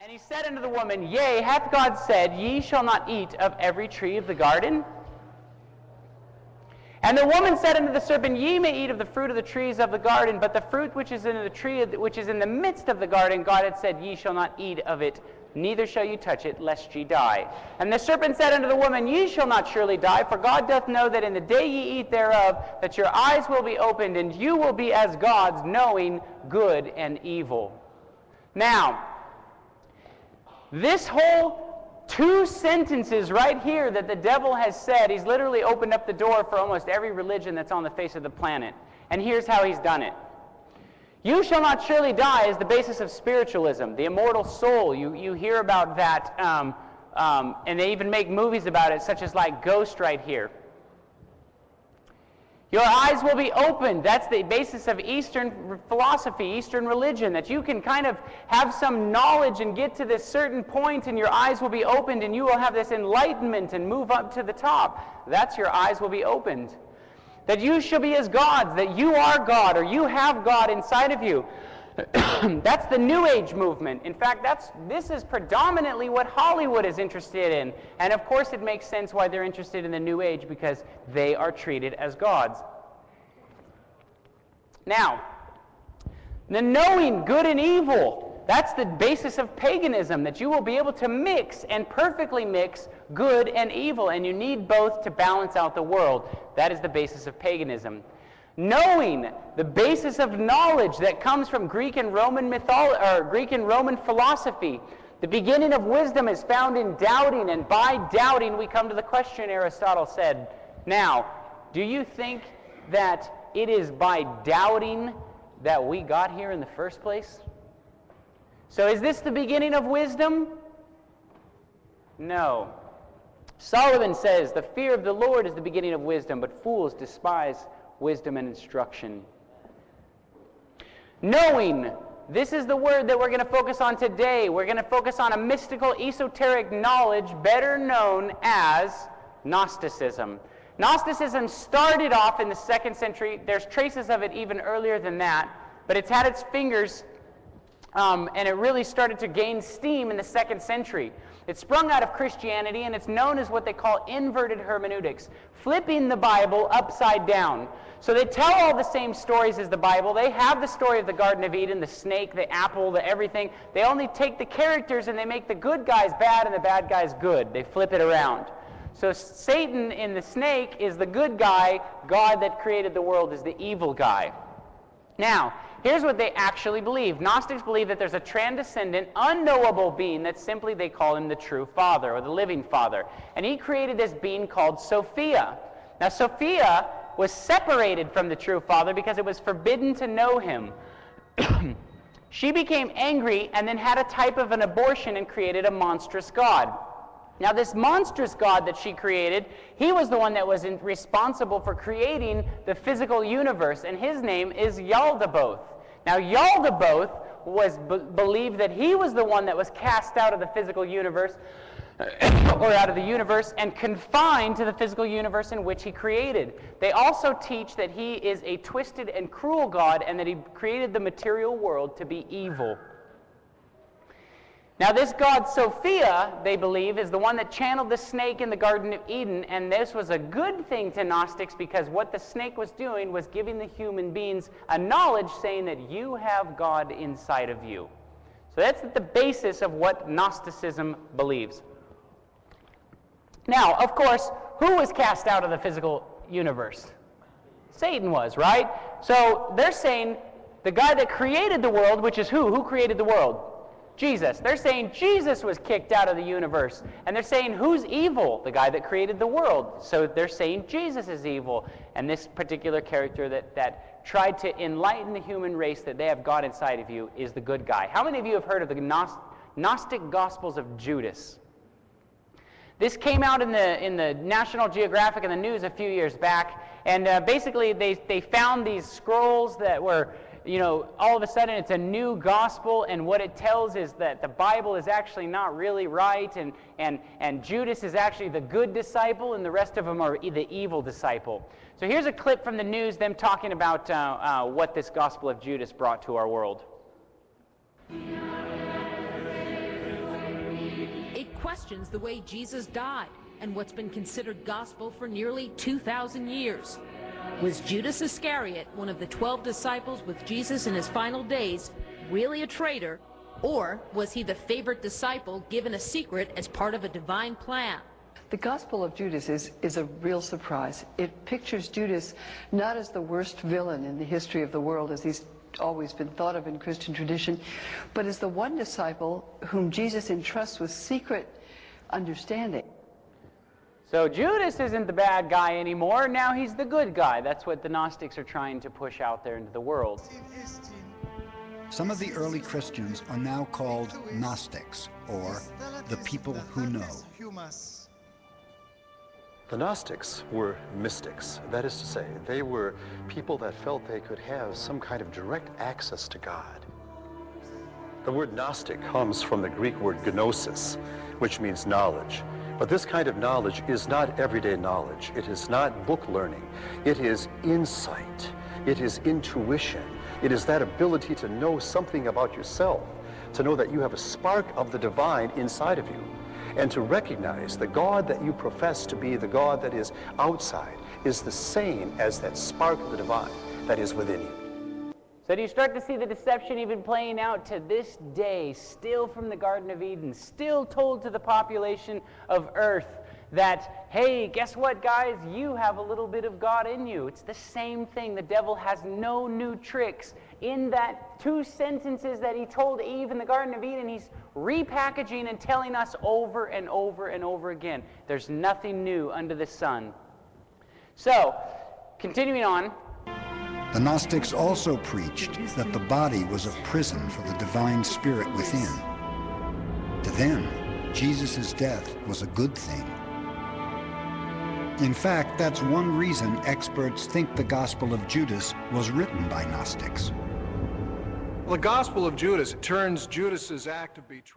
And he said unto the woman, Yea, hath God said, Ye shall not eat of every tree of the garden? And the woman said unto the serpent, Ye may eat of the fruit of the trees of the garden, but the fruit which is in the tree which is in the midst of the garden, God had said, Ye shall not eat of it, neither shall you touch it, lest ye die. And the serpent said unto the woman, Ye shall not surely die, for God doth know that in the day ye eat thereof, that your eyes will be opened, and you will be as gods, knowing good and evil. Now, this whole 2 sentences right here that the devil has said, he's literally opened up the door for almost every religion that's on the face of the planet. And here's how he's done it. You shall not surely die is the basis of spiritualism, the immortal soul. You hear about that, and they even make movies about it, such as like Ghost right here. Your eyes will be opened. That's the basis of Eastern philosophy, Eastern religion, that you can kind of have some knowledge and get to this certain point, and your eyes will be opened, and you will have this enlightenment and move up to the top. That's your eyes will be opened. That you shall be as gods, that you are God, or you have God inside of you. That's the New Age movement. In fact, this is predominantly what Hollywood is interested in. And of course it makes sense why they're interested in the New Age, because they are treated as gods. Now, the knowing good and evil, that's the basis of paganism, that you will be able to mix and perfectly mix good and evil, and you need both to balance out the world. That is the basis of paganism. Knowing, the basis of knowledge that comes from Greek and Roman philosophy. The beginning of wisdom is found in doubting, and by doubting we come to the question, Aristotle said. Now, do you think that it is by doubting that we got here in the first place? So is this the beginning of wisdom? No. Solomon says, the fear of the Lord is the beginning of wisdom, but fools despise wisdom and instruction. Knowing, this is the word that we're going to focus on today. We're going to focus on a mystical, esoteric knowledge better known as Gnosticism. Gnosticism started off in the 2nd century. There's traces of it even earlier than that, but it's had its fingers, and it really started to gain steam in the 2nd century. It sprung out of Christianity, and it's known as what they call inverted hermeneutics, flipping the Bible upside down. So they tell all the same stories as the Bible. They have the story of the Garden of Eden, the snake, the apple, the everything. They only take the characters and they make the good guys bad and the bad guys good. They flip it around. So Satan in the snake is the good guy. God that created the world is the evil guy. Now, here's what they actually believe. Gnostics believe that there's a transcendent, unknowable being that simply they call him the true Father, or the living Father. And he created this being called Sophia. Now, Sophia was separated from the true Father because it was forbidden to know him. She became angry and then had a type of an abortion and created a monstrous god. Now, this monstrous god that she created, he was the one that was responsible for creating the physical universe, and his name is Yaldabaoth. Now, Yaldabaoth was believed that he was the one that was cast out of the physical universe, or out of the universe, and confined to the physical universe in which he created. They also teach that he is a twisted and cruel god, and that he created the material world to be evil. Now, this god Sophia, they believe, is the one that channeled the snake in the Garden of Eden, and this was a good thing to Gnostics because what the snake was doing was giving the human beings a knowledge saying that you have God inside of you. So that's the basis of what Gnosticism believes. Now, of course, who was cast out of the physical universe? Satan was, right? So they're saying the guy that created the world, which is who? Who created the world? Jesus. They're saying Jesus was kicked out of the universe. And they're saying, who's evil? The guy that created the world. So they're saying Jesus is evil. And this particular character that tried to enlighten the human race that they have God inside of you is the good guy. How many of you have heard of the Gnostic Gospels of Judas? This came out in the National Geographic and the news a few years back. And basically they found these scrolls that were, you know, all of a sudden it's a new gospel, and what it tells is that the Bible is actually not really right, and Judas is actually the good disciple, and the rest of them are the evil disciple. So here's a clip from the news, them talking about what this Gospel of Judas brought to our world. questions the way Jesus died and what's been considered gospel for nearly 2,000 years. Was Judas Iscariot, one of the 12 disciples with Jesus in his final days, really a traitor, or was he the favorite disciple given a secret as part of a divine plan? The Gospel of Judas is a real surprise. It pictures Judas not as the worst villain in the history of the world, as he's always been thought of in Christian tradition, but as the one disciple whom Jesus entrusts with secret understanding. So Judas isn't the bad guy anymore. Now he's the good guy. That's what the Gnostics are trying to push out there into the world. Some of the early Christians are now called Gnostics, or the people who know. The Gnostics were mystics. That is to say, they were people that felt they could have some kind of direct access to God. The word Gnostic comes from the Greek word gnosis, which means knowledge. But this kind of knowledge is not everyday knowledge. It is not book learning. It is insight. It is intuition. It is that ability to know something about yourself, to know that you have a spark of the divine inside of you, and to recognize the God that you profess to be, the God that is outside, is the same as that spark of the divine that is within you. So do you start to see the deception even playing out to this day, still from the Garden of Eden, still told to the population of Earth that, hey, guess what, guys? You have a little bit of God in you. It's the same thing. The devil has no new tricks. In that 2 sentences that he told Eve in the Garden of Eden, he's repackaging and telling us over and over and over again. There's nothing new under the sun. So, continuing on. The Gnostics also preached that the body was a prison for the divine spirit within. To them, Jesus' death was a good thing. In fact, that's one reason experts think the Gospel of Judas was written by Gnostics. Well, the Gospel of Judas turns Judas's act of betrayal